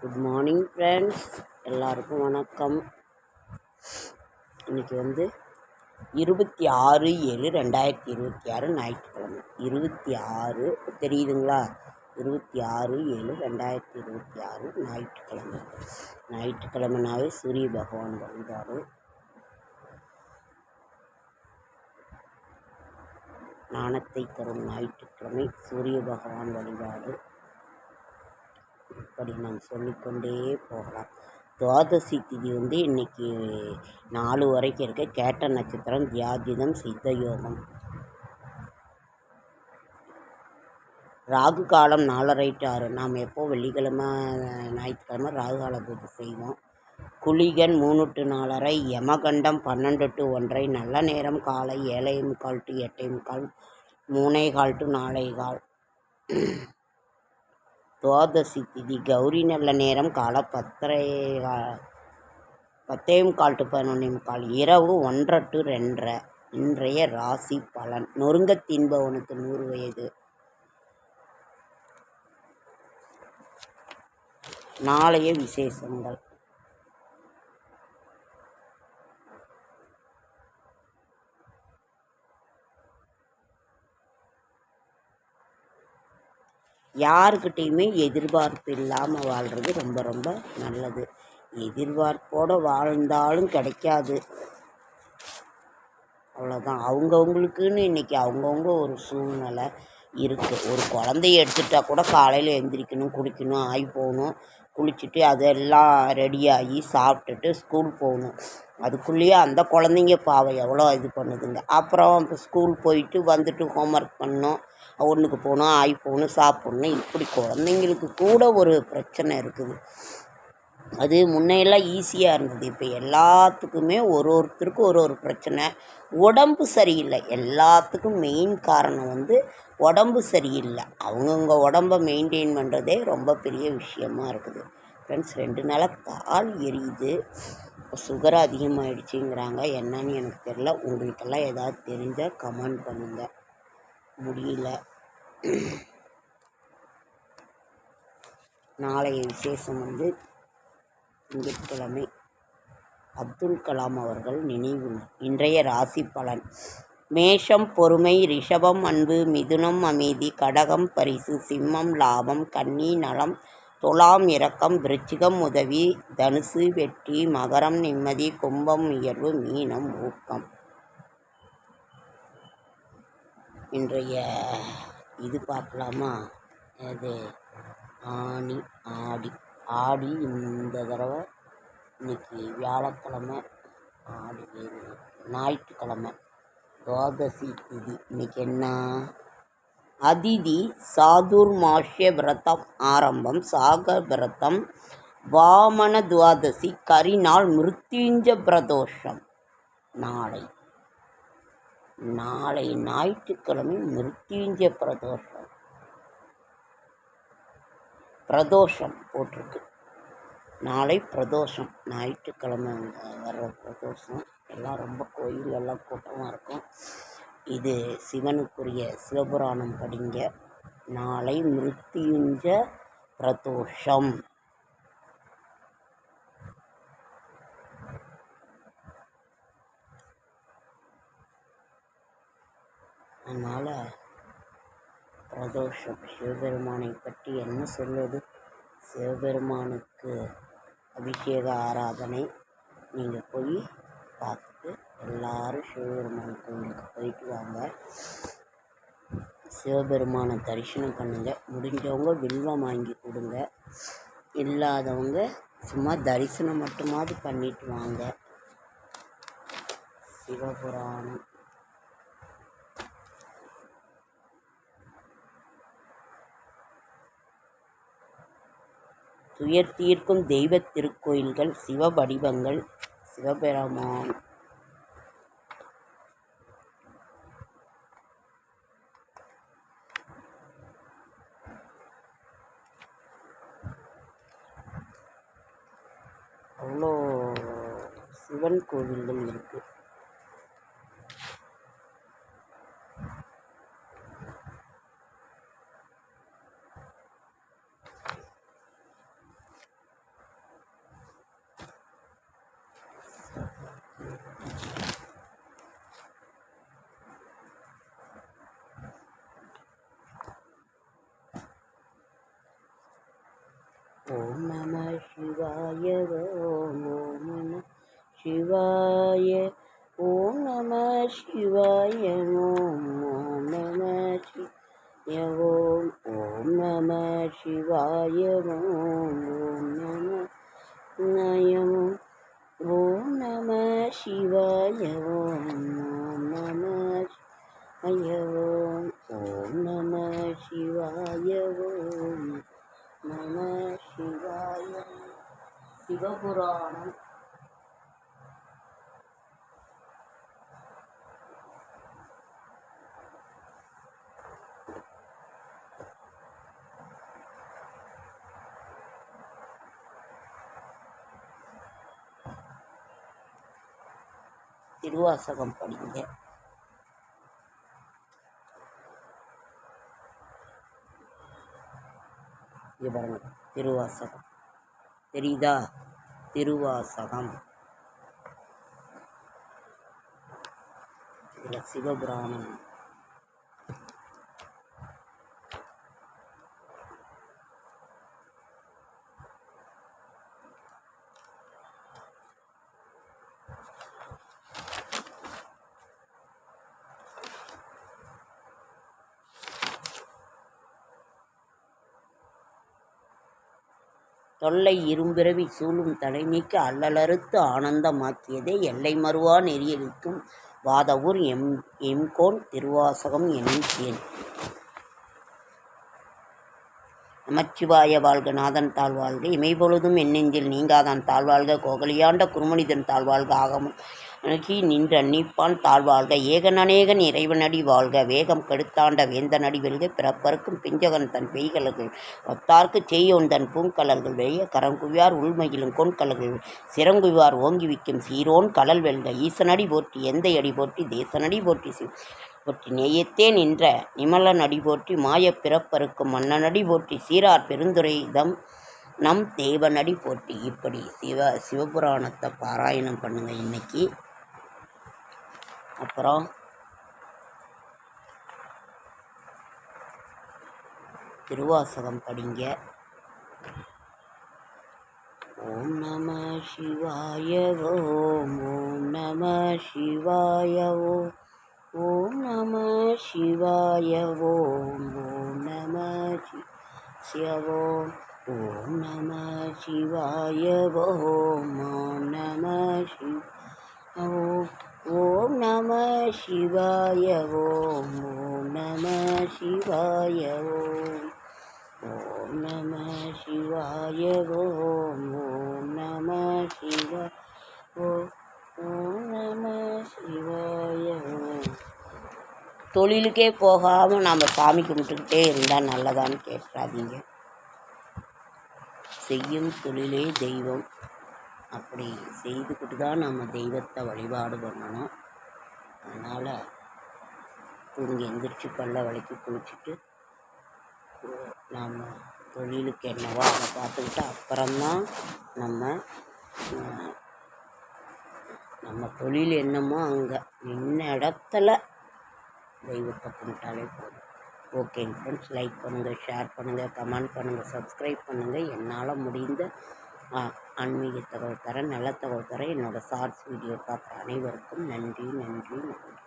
Good morning friends, எல்லாருக்கும் வணக்கம். இன்றைக்கி 26/7/2026 ஞாயிற்றுக்கிழமை. 26 தெரியுதுங்களா? 26/7/2026 ஞாயிற்றுக்கிழமை. ஞாயிற்றுக்கிழமைனாவே சூரிய பகவான் வழிபாடு. ஞானத்தை தரும் ஞாயிற்றுக்கிழமை சூரிய பகவான் வழிபாடு. இப்படி நாம் சொல்லிக்கொண்டே போகலாம். துவாதசி திதி இன்னைக்கு 4 வரைக்கும் இருக்க. கேட்ட நட்சத்திரம், தியாஜிதம், சித்த யோகம். ராகு காலம் 4:30 to 6. நாம் எப்போ வெள்ளிக்கிழமை ஞாயிற்றுக்கிழமை ராகு கால பூஜை செய்வோம். குளிகன் 3 to 4:30, யமகண்டம் 12 to 1:30, நல்ல நேரம் காலை 7:45 to 8:45, 3:15 to 4:15. துவாதசி திதி கௌரி நல்ல நேரம் காலை 10:15 to 11:15, இரவு 1:30 to 2:30. இன்றைய ராசி பலன். நொறுங்க தின்பவனுக்கு 100 வயது. நாளைய விசேஷங்கள். யாருக்கிட்டையுமே எதிர்பார்ப்பு இல்லாமல் வாழ்கிறது ரொம்ப ரொம்ப நல்லது. எதிர்பார்ப்போடு வாழ்ந்தாலும் கிடைக்காது, அவ்வளோதான். அவங்கவுங்களுக்குன்னு இன்றைக்கி அவங்கவுங்க ஒரு சூழ்நிலை இருக்குது. ஒரு குழந்தைய எடுத்துட்டா கூட காலையில் எழுந்திரிக்கணும், குடிக்கணும், ஆகி போகணும், குளிச்சுட்டு அதெல்லாம் ரெடியாகி சாப்பிட்டுட்டு ஸ்கூல் போகணும். அதுக்குள்ளேயே அந்த குழந்தைங்க பாவம் எவ்வளோ இது பண்ணுதுங்க. அப்புறம் ஸ்கூல் போயிட்டு வந்துட்டு ஹோம்ஒர்க் பண்ணணும், ஒன்றுக்கு போகணும், ஆகி போகணும், சாப்பிட்ணும். இப்படி குழந்தைங்களுக்கு கூட ஒரு பிரச்சனை இருக்குது. அது முன்னையெல்லாம் ஈஸியாக இருந்தது. இப்போ எல்லாத்துக்குமே ஒருத்தருக்கும் ஒரு பிரச்சனை. உடம்பு சரியில்லை. எல்லாத்துக்கும் மெயின் காரணம் உடம்பு சரியில்லை. அவங்கவுங்க உடம்பை மெயின்டைன் பண்ணுறதே ரொம்ப பெரிய விஷயமா இருக்குது. ஃப்ரெண்ட்ஸ், 2 நாளாக கால் எரியுது. சுகர் அதிகமாகிடுச்சிங்கிறாங்க. என்னன்னு எனக்கு தெரியல. உங்களுக்கெல்லாம் ஏதாவது தெரிஞ்சால் கமெண்ட் பண்ணுங்கள். முடியல. நாளைய விசேஷம் திங்கட்கிழமை அப்துல் கலாம் அவர்கள் நினைவு நாள். இன்றைய ராசி பலன். மேஷம் பொறுமை, ரிஷபம் அன்பு, மிதுனம் அமைதி, கடகம் பரிசு, சிம்மம் லாபம், கன்னி நலம், துலாம் இரக்கம், விருச்சிகம் உதவி, தனுசு வெற்றி, மகரம் நிம்மதி, கும்பம் உயர்வு, மீனம் ஊக்கம். இன்றைய இது பார்க்கலாமா? அது ஆடி இந்த தடவை இன்னைக்கு வியாழக்கிழமை, ஆடி ஞாயிற்றுக்கிழமை, துவாதசி திதி. இன்னைக்கு என்ன? அதிதி சாதுர்மாஷ்ய விரதம் ஆரம்பம், சாகர் விரதம், வாமன துவாதசி, கரிநாள், மிருத்யுஞ்ச பிரதோஷம். நாளை ஞாயிற்றுக்கிழமை மிருத்யுஞ்ச பிரதோஷம் போட்டிருக்கு. நாளை பிரதோஷம், ஞாயிற்றுக்கிழமை வர்ற பிரதோஷம். எல்லாம் ரொம்ப கோயிலெல்லாம் கூட்டமாக இருக்கும். இது சிவனுக்குரிய சிவபுராணம் படிங்க. நாளை மிருத்யுஞ்ச பிரதோஷம். அதனால் பிரதோஷம். சிவபெருமானை பற்றி என்ன சொல்வது? சிவபெருமானுக்கு அபிஷேக ஆராதனை. நீங்கள் போய் பார்த்துட்டு எல்லாரும் சிவபெருமான் கோயிலுக்கு போயிட்டு வாங்க. சிவபெருமானை தரிசனம் பண்ணுங்கள். முடிஞ்சவங்க வில்வம் வாங்கி கொடுங்க. இல்லாதவங்க சும்மா தரிசனம் மட்டுமாவது பண்ணிட்டு வாங்க. சிவபுராணம். துயர் தீர்க்கும் தெய்வ திருக்கோயில்கள், சிவ வடிவங்கள், சிவபெருமான். அவ்வளோ சிவன் கோவில்கள் இருக்குது. ஓம் நம சிவாய ஓம் ஓம் நம சிவாய ஓம் நம சிவாய ஓம் ஓம் நம சிவாய ஓம் ஓம் நம சிவாய ஓம் ஓம் நம நயம் ஓம் நம சிவாய ஓம் ஓம் நம சிவாய ஓம் நம சிவாய ஓம் நம சிவாய. சிவபுராணம் திருவாசகம் படிங்க. இங்கே பாருங்க, திருவாசகம் தெரியுதா? திருவாசகம் இதில் சிவபுராணம் தொல்லை இரும்பிறவி சூழும் தலை நீக்க அல்லலறுத்து ஆனந்தமாக்கியதே எல்லை மறுவா நெறியளிக்கும் வாதவூர் எம்கோன் திருவாசகம் எனும் தேன். நமச்சிவாய வாழ்க நாதன் தாழ்வாழ்க இமைப்பொழுதும் எண்ணெஞ்சில் நீங்காதான் தாழ்வாழ்க கோகலியாண்ட குருமனிதன் தாழ்வாழ்க ஆகமும் அணுகி நின்ற நீப்பான் தாழ்வாழ்க ஏகன் அநேகன் இறைவனடி வாழ்க வேகம் கெடுத்தாண்ட வேந்தனடி வெல்க பிறப்பருக்கும் பிஞ்சகன் தன் பெய்கலர்கள் ஒத்தார்க்கு செய்யோன் தன் பூங்கலல்கள் வெய்ய கரங்குவியார் உள்மையிலும் கொன்கலர்கள் சிறங்குவியார் ஓங்கி விக்கும் சீரோன் கடல் வெல்க ஈசனடி போற்றி எந்த அடி போற்றி தேசனடி போற்றி போற்றி நேயத்தே நின்ற நிமலன் அடி போற்றி மாயப் பிறப்பருக்கும் மன்னனடி போற்றி சீரார் பெருந்துரைதம் நம் தேவனடி போற்றி. இப்படி சிவபுராணத்தை பாராயணம் பண்ணுங்க இன்னைக்கு. அப்புறம் திருவாசகம் படிங்க. ஓம் நம சிவாய ஓம் ஓம் நம சிவாய ஓம் ஓம் நம சிவாய ஓம் ஓம் நம சிவோம் ஓம் நம சிவாய ஓம் ஓம் நம சிவோம் ஓம் நம சிவாய ஓம் ஓம் நம சிவாய ஓம் ஓம் நம சிவாய ஓம் ஓம் நம சிவாய ஓம் நம சிவாய ஓம். தொழிலுக்கே போகாமல் நம்ம சாமி கும்பிட்டுக்கிட்டே இருந்தால் நல்லதான்னு கேட்காதீங்க. செய்யும் தொழிலே தெய்வம். அப்படி செய்துக்கிட்டு தான் நம்ம தெய்வத்தை வழிபாடு பண்ணணும். அதனால் தூங்கி எந்திரிச்சு பல்ல வலிக்கு குளிச்சுட்டு நம்ம தொழிலுக்கு என்னவோ அதை பார்த்துக்கிட்டு அப்புறம்தான் நம்ம தொழில் என்னமோ அங்கே நின்ன இடத்துல தெய்வத்தை கும்பிட்டாலே போதும். ஓகே ஃப்ரெண்ட்ஸ், லைக் பண்ணுங்கள், ஷேர் பண்ணுங்கள், கமெண்ட் பண்ணுங்கள், சப்ஸ்கிரைப் பண்ணுங்கள். என்னால் முடிந்த ஆன்மீக தகவல் தர நல்ல தகவல் தர என்னோடய ஷார்ட்ஸ் வீடியோ பார்க்குற அனைவருக்கும் நன்றி நன்றி நன்றி.